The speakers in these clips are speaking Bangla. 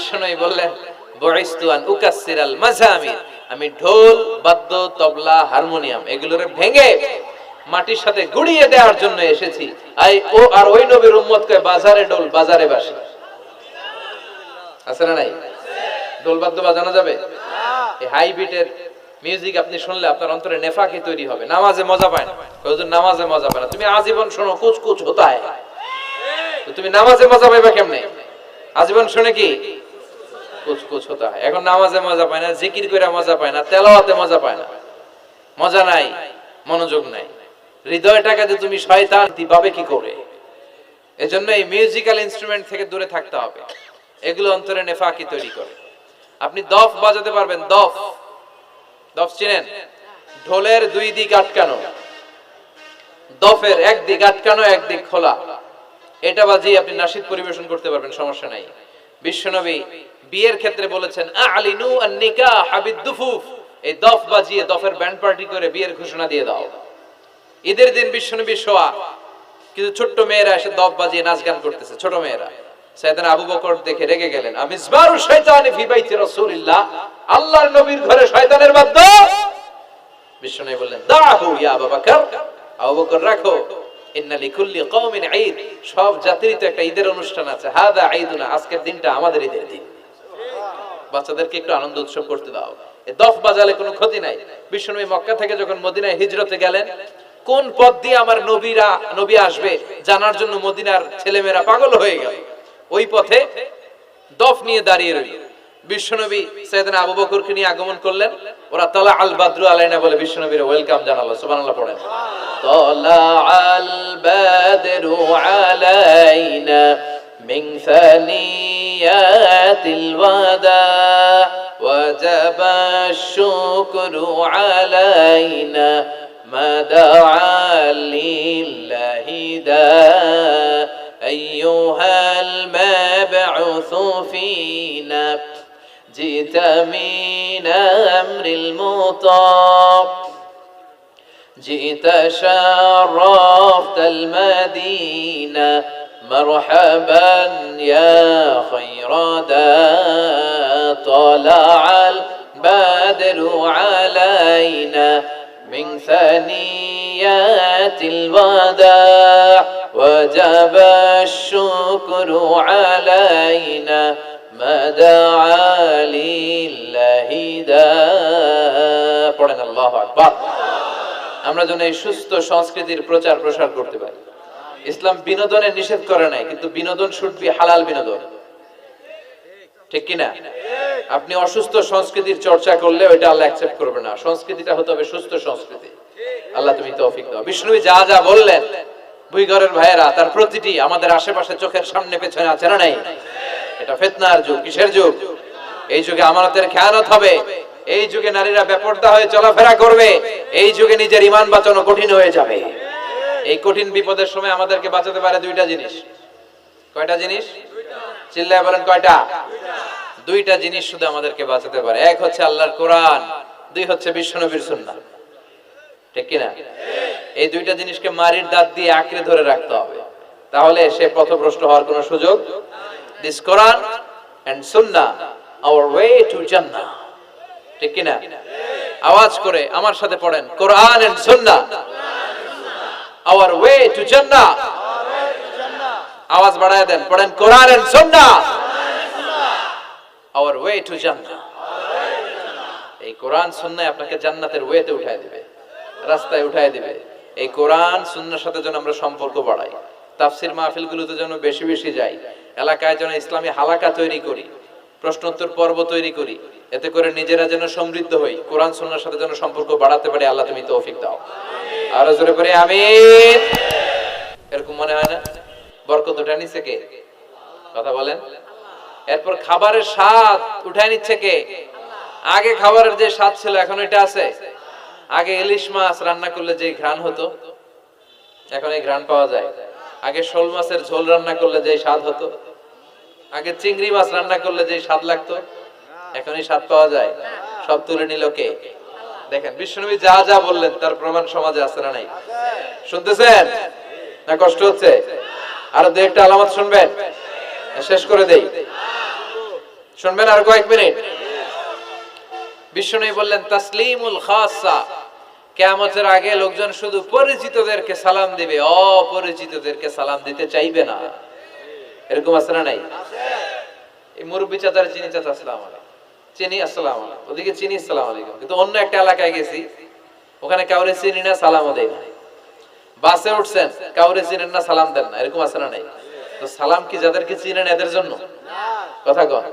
বিশ্বনবী বললেন বুইস্তু আন উকাসসিরাল মাযামির, আমি ঢোল, বাদ্য, তবলা, হারমোনিয়াম এগুলোরে ভেঙে মাটির সাথে গুড়িয়ে দেওয়ার জন্য এসেছি। আর ওই নবীর উম্মতকে বাজারে ঢোল বাজারে বাঁশি। আছে না নাই? ঢোল বাদ্য বাজানো যাবে? এই হাই বিটের মিউজিক আপনি শুনলে আপনার অন্তরে নেফাকি তৈরি হবে। নামাজে মজা পায় না, হুজুর নামাজে মজা পায় না। তুমি আজীবন শোনো কুছ কুছ হোতা है, তো তুমি নামাজে মজা পাইবা কেমনে? আজীবন শুনে কি কুছ কুছ হোতা है। এখন নামাজে মজা পায় না, জিকির করে মজা পায় না, তেলাওয়াতে মজা পায় না, মজা নাই, মনোযোগ নাই। হৃদয়টাকে যে তুমি শয়তান পাবে কি করে? এজন্য এই মিউজিক্যাল ইনস্ট্রুমেন্ট থেকে দূরে থাকতে হবে। এগুলো অন্তরে নেফাকি তৈরি করে। আপনি দফ বাজাতে পারবেন? দফ, দফ চিনেন? ঢোলের দুই দিক আটকানো, দফের এক দিক আটকানো এক দিক খোলা, এটা বাজিয়ে আপনি নাশিদ পরিবেশন করতে পারবেন, সমস্যা নাই। বিশ্বনবী বিয়ের ক্ষেত্রে বলেছেন আ'লিনু আন-নিকাহ বিদ-দুফুফ, এই দফ বাজিয়ে দফের ব্যান্ড পার্টি করে বিয়ের ঘোষণা দিয়ে দাও। ঈদের দিন বিশ্বনবী শোয়া, কিছু ছোট্ট মেয়েরা এসে দফ বাজিয়ে নাচ গান করতেছে, ছোট মেয়েরা। সাইয়েদনা আবু বকর দেখে রেগে গেলেন, আমিজবারু শাইতানি ফি বাইতি রাসূলিল্লাহ, আল্লাহর নবীর ঘরে শয়তানের বাদ্য। বিশ্বনবী বললেন দাহু ইয়া আবু বকর, আবু বকর রাখো, ইন্না লিকুল্লি কওমিন ঈদ, সব জাতিরই তো একটা ঈদের অনুষ্ঠান আছে, হাদা ঈদুনা, আজকের দিনটা আমাদের ঈদের দিন, বাচ্চাদেরকে একটু আনন্দ উৎসব করতে দাও। এই দফ বাজালে কোনো ক্ষতি নাই। বিশ্বনবী মক্কা থেকে যখন মদিনায় হিজরতে গেলেন, কোন পথ দিয়ে আমার নবী আসবে জানার জন্য মদিনার ছেলেমেয়েরা পাগল হয়ে গেল। ওই পথে দফ নিয়ে দাঁড়িয়ে রইল। বিশ্বনবী সাইয়েদনা আবু বকরকে নিয়ে আগমন করলেন। ওরা তালা আল বাদরু আলাইনা বলে বিশ্বনবীর ওয়েলকাম জানালো। সুবহানাল্লাহ পড়েন। তালা আল বাদরু আলাইনা মিন সানিয়াতিল ওয়াদা ওয়াজাবা আশ-শুকরু আলাইনা মা দাআ লিল্লাহি দা আইয়ুহাল মাবউসু ফিনা جئت من أمر المطاع جئت شرفت المدينة مرحبا يا خير داء طلع البدر علينا من ثنيات الوداع وجب الشكر علينا পড়েন আল্লাহু আকবার। আমরা যেন এই সুস্থ সংস্কৃতির প্রচার প্রসার করতে পারি। ইসলাম বিনোদনের নিষেধ করে নাই, কিন্তু বিনোদন শুড বি হালাল বিনোদন, ঠিক কি না? আপনি অসুস্থ সংস্কৃতির চর্চা করলে ওইটা আল্লাহ অ্যাকসেপ্ট করবে না। সংস্কৃতিটা হতে হবে সুস্থ সংস্কৃতি। আল্লাহ তুমি তৌফিক দাও। বিষ্ণুবী যা যা বললেন, ভুইঘরের ভাইয়েরা, তার প্রতিটি আমাদের আশেপাশে চোখের সামনে পেছনে আছে না নাই? এটা ফিতনার যুগ। কিসের যুগ? এই যুগে আমানতের খেয়ানত হবে, এই যুগে নারীরা বেপরদা হয়ে চলাফেরা করবে, এই যুগে নিজের ঈমান বাঁচানো কঠিন হয়ে যাবে। এই কঠিন বিপদের সময় আমাদেরকে বাঁচাতে পারে দুইটা জিনিস। কয়টা জিনিস? চিল্লায় বলেন কয়টা? দুইটা জিনিস শুধু আমাদেরকে বাঁচাতে পারে। এক হচ্ছে আল্লাহর কোরআন, দুই হচ্ছে বিশ্বনবীর সুন্নাহ, ঠিক কি না? এই দুইটা জিনিসকে মারির দাঁত দিয়ে আঁকড়ে ধরে রাখতে হবে, তাহলে সে পথভ্রষ্ট হওয়ার কোনো সুযোগ। This Quran and Sunnah, our way to Jannah, ঠিক কি না? আওয়াজ করে আমার সাথে পড়েন, কোরআন and Sunnah, our way to Jannah। আওয়াজ বাড়ায় দেন, পড়েন কোরআন and Sunnah, our way to Jannah। এই কোরআন সুন্নাহ আপনাকে জান্নাতের ওয়েতে উঠায় দিবে, রাস্তায় উঠায় দিবে। এই কোরআন সুন্নাহর সাথে যেন আমরা সম্পর্ক বাড়াই, তাফসির মাহফিলগুলোতে যেন বেশি বেশি যাই, এলাকায় যেন ইসলামী হালাকা তৈরি করি, প্রশ্নোত্তর পর্ব তৈরি করি, এতে করে নিজেরা যেন সমৃদ্ধ হই, কোরআন সুন্নাহর সাথে যেন সম্পর্ক বাড়াতে পারি। আল্লাহ তুমি তৌফিক দাও। আর জোরে করে আমিন। এরকম মনে হয় না বরকত উঠায় নিচ্ছে কে? কথা বলেন। এরপর খাবারের স্বাদ উঠায় নিচ্ছে কে? আগে খাবারের যে স্বাদ ছিল এখন এটা আছে? আগে ইলিশ মাছ রান্না করলে যে ঘ্রাণ হতো, এখন এই ঘ্রাণ পাওয়া যায়? আগে শোল মাছের ঝোল রান্না করলে যে স্বাদ হতো, আগে চিংড়ি মাছ রান্না করলে যে স্বাদ লাগতো, এখন এই স্বাদ পাওয়া যায়? সব তুলে নিল কে? দেখেন বিশ্বনবী যা যা বললেন তার প্রমাণ সমাজে আছে না নাই? শুনতেছেন না? কষ্ট হচ্ছে? আরো দু একটা আলামত শুনবেন, শেষ করে দেই। শুনবেন আর কয়েক মিনিট। বিশ্বনবী বললেন তাসলিমুল খাসা, কিয়ামতের আগে লোকজন শুধু পরিচিতদেরকে সালাম দিবে, অপরিচিতদেরকে সালাম দিতে চাইবে না। এরকম আছে না নাই? এই মুরব্বী চাচারা চিনি, চাচা আসসালামু আলাইকুম, চিনি আসসালামু আলাইকুম, ওদিকে চিনি আসসালামু আলাইকুম, কিন্তু অন্য একটা এলাকায় গেছি, ওখানে কাউরে চিনি না, সালামও দেয় না। বাসে উঠছেন, কাউরে চিনেন না, সালাম দেন না, এরকম আছে না নাই? তো সালাম কি যাদেরকে চিনেন এদের জন্য? কথা কন।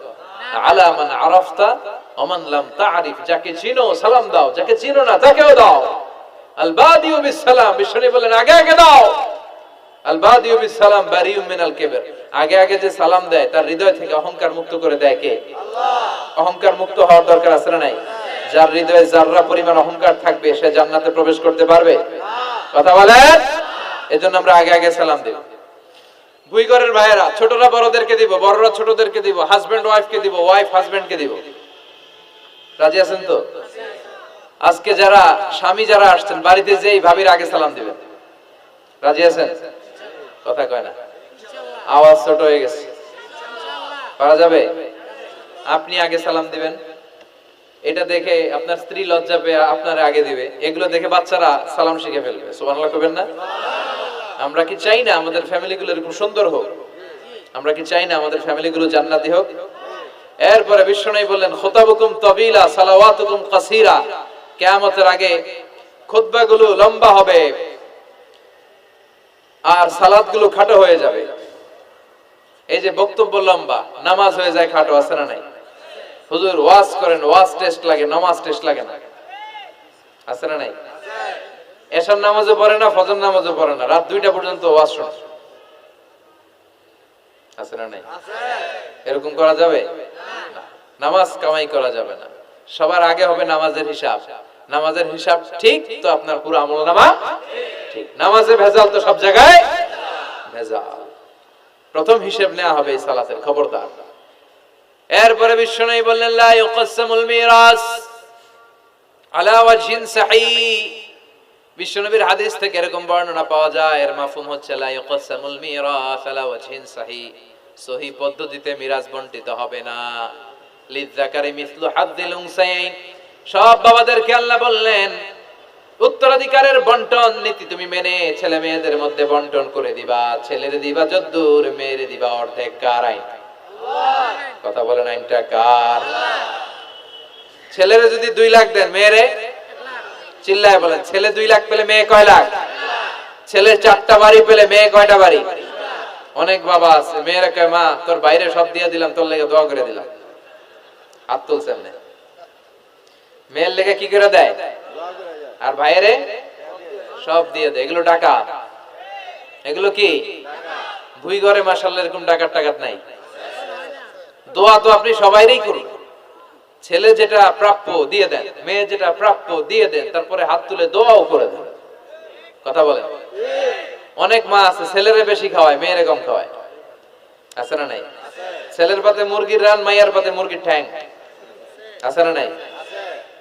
আলা মান আরাফতা ওয়া মান লাম তা'রিফ, যাকে চিনো সালাম দাও, যাকে চিনো না তাকেও দাও। আল বাদিউ বিস সালাম, বিশ্বনবী বলেন আগে আগে দাও। আল বাদিউ বিস সালাম বারিউম মিনাল কিবর, আগে আগে যে সালাম দেয় তার হৃদয় থেকে অহংকার মুক্ত করে দেয় কে? আল্লাহ। অহংকার মুক্ত হওয়ার দরকার আছে না নাই? যার হৃদয়ে যাররা পরিমাণ অহংকার থাকবে সে জান্নাতে প্রবেশ করতে পারবে না। কথা বলেন। এজন্য আমরা আগে আগে সালাম দেব। দুই ঘরের ভাইয়েরা, ছোটরা বড়দেরকে দিব, বড়রা ছোটদেরকে দিব, হাজবেন্ড ওয়াইফকে দিব, ওয়াইফ হাজবেন্ডকে দিব। রাজি আছেন তো? আজকে যারা স্বামী যারা আসছেন, বাড়িতে যেই ভাবির আগে সালাম দিবেন। রাজি আছেন? কথা কয় না, আওয়াজ ছোট হয়ে গেছে। পারা যাবে? আপনি আগে সালাম দিবেন, এটা দেখে আপনার স্ত্রী লজ্জা পেয়ে আপনার আগে দিবে, এগুলো দেখে বাচ্চারা সালাম শিখে ফেলবে। সুবহানাল্লাহ কইবেন না? আমরা কি চাই না আমাদের ফ্যামিলিগুলো এরকম সুন্দর হোক? আমরা কি চাই না আমাদের ফ্যামিলিগুলো জান্নাতি হোক? এরপরে বিশ্বনবী বললেন খুতাবুকুম তাবিলা সালাওয়াতুকুম কাসীরা, কিয়ামতের আগে খুতবাগুলো লম্বা হবে আর সালাতগুলো খাটো হয়ে যাবে। এই যে বক্তব্য লম্বা, নামাজ হয়ে যায় খাটো, আছে না নাই? হুজুর ওয়াজ করেন, ওয়াজ টেস্ট লাগে, নামাজ টেস্ট লাগে না, আছে না নাই? এশার নামাজও পড়ে না, ফজর নামাজও পড়ে না, রাত 2টা পর্যন্ত ওয়াজ শোনে, আছে না নাই? এরকম করা যাবে না। নামাজ কামাই করা যাবে না। সবার আগে হবে নামাজের হিসাব। নামাজের হিসাব ঠিক তো আপনার পুরো আমলনামা ঠিক। নামাজে ভেজাল তো সব জায়গায় ভেজাল। প্রথম হিসাব নেওয়া হবে এই সালাতের, খবরদার। এরপরে বিশ্বনবী বললেন লা ইউকাসসামুল মিরাস আলা ওয়াজহিন সাহি। বিশ্বনবীর হাদিস থেকে এরকম বর্ণনা পাওয়া যায়, এর মাফহুম হচ্ছে লা ইউকাসসামুল মিরাস আলা ওয়াজহিন সাহি, সহি পদ্ধতিতে মিরাজ বণ্টিত হবে না। লিযাকারি মিসলু হাযযিল উনসায়াইন, সব বাবাদেরকে আল্লাহ বললেন উত্তরাধিকারের বন্টন নীতি তুমি মেনে ছেলে মেয়েদের মধ্যে বন্টন করে দিবা। ছেলেরে দিবা যদ্দুর, মেয়েরে দিবা অর্ধেক। কার আইন? আল্লাহ। কথা বলেন আইনটা কার? আল্লাহ। ছেলেরে যদি 2 লাখ দেন, মেয়েরে 1 লাখ। চিল্লায় বলেন, ছেলে 2 লাখ পেলে মেয়ে কয় লাখ? 1 লাখ। ছেলে 4টা বাড়ি পেলে মেয়ে কয়টা বাড়ি? 1 লাখ। অনেক বাবা আছে মেয়েরা কয় মা তোর বাইরে সব দিয়ে দিলাম, তোর লেগে দোয়া করে দিলাম। হাত তুলছেন না? মেয়ের লেগে কি করে দেয়? আর ভাইরে সব দিয়ে দেয়। এগুলো টাকা, এগুলো কি ভুই ঘরে মাশাআল্লাহ এরকম টাকার টাকাত নাই। দোয়া তো আপনি সবাইরই করুন। ছেলে যেটা প্রাপ্য দিয়ে দেন, মেয়ে যেটা প্রাপ্য দিয়ে দেন, তারপরে হাত তুলে দোয়াও করে দেন। কথা বলেন। অনেক মা আছে ছেলেরে বেশি খাওয়ায়, মেয়েরে কম খাওয়ায়, আছে না নাই? ছেলের পাতে মুরগির রান, মাইয়ার পাতে মুরগির ঠ্যাং, আছে না নাই?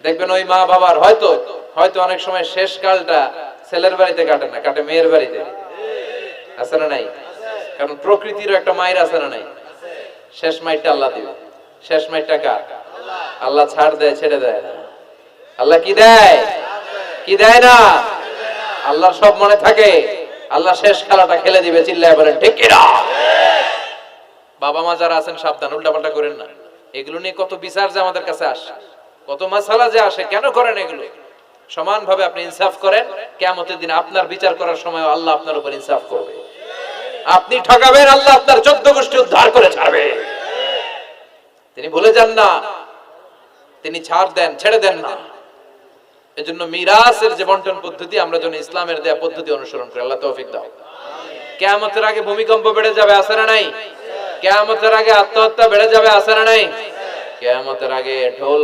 দেখবেন ওই মা বাবার হয়তো অনেক সময় শেষ কালটা ছেলের বাড়িতে কাটে না, কাটে মেয়ের বাড়িতে, আছে না নাই? কারণ প্রকৃতির একটা মায়ের, আছে না নাই? শেষ মাইরটা আল্লাহ দিবে। শেষ মাইরটা কার? আল্লাহ ছাড় দেয়, ছেড়ে দেয় না। আল্লাহ কি দেয়? কি দেয় না? আল্লাহর সব মনে থাকে। আল্লাহ শেষ খেলাটা খেলে দিবে। চিল্লায় বলেন ঠিক কি না? বাবা মা যারা আছেন সাবধান, উল্টাপাল্টা করেন না। এগুলো নিয়ে কত বিচার যে আমাদের কাছে আসে, কত মাসালা যে আসে, কেন করেন এগুলো? সমানভাবে আপনি ইনসাফ করেন, কিয়ামতের দিন আপনার বিচার করার সময় আল্লাহ আপনার উপর ইনসাফ করবে। আপনি ঠকাবেন, আল্লাহ আপনার 14 গোষ্ঠী উদ্ধার করে ছাড়বে। তিনি ভুলে যান না, তিনি ছাড় দেন, ছেড়ে দেন না। এজন্য মিরাসের যে বন্টন পদ্ধতি, আমরা যেন ইসলামের দেয়া পদ্ধতি অনুসরণ করি। আল্লাহ তৌফিক দাও। কিয়ামতের আগে ভূমিকম্প বেড়ে যাবে, আছে না নাই? কিয়ামতের আগে আত্মহত্যা বেড়ে যাবে, আছে না নাই? কিয়ামতের আগে ঢোল